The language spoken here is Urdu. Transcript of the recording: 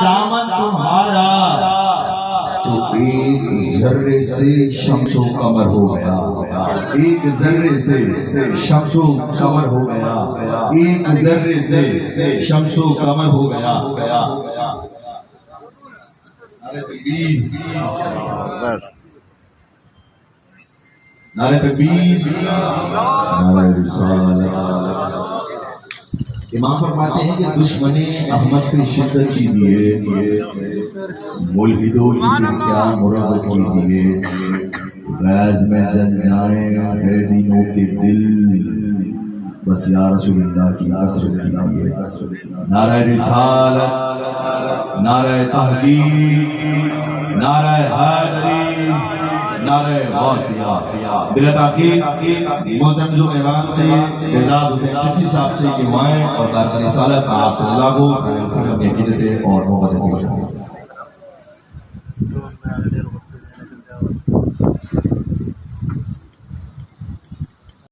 دامن تمہارا تو ایک ذرے سے شمس و قمر ہو گیا، ایک ذرے سے شمس و قمر ہو گیا، ایک ذرے سے شمس و قمر ہو گیا۔ نعرہ تکبیر، نعرہ رسالت۔ امام فرماتے ہیں کہ دشمن احمد پہ شدت کیجیے، ملحدوں کی کیا مربت کیجیے، غیظ میں جل جائیں ہے دینوں کے دل، بس یا رسول اللہ کی حسرت کیجیے۔ نعرہ رسالت، نعرہ تحقیق، نعرہ حیدری، نعرہ غوثیہ۔ بلا تاخیر محترم ذوالعرفان سے اعزاز حسین چشتی صاحب سے یہ دعائیں اور رسالت آپ صلی اللہ کو عقیدت اور محبت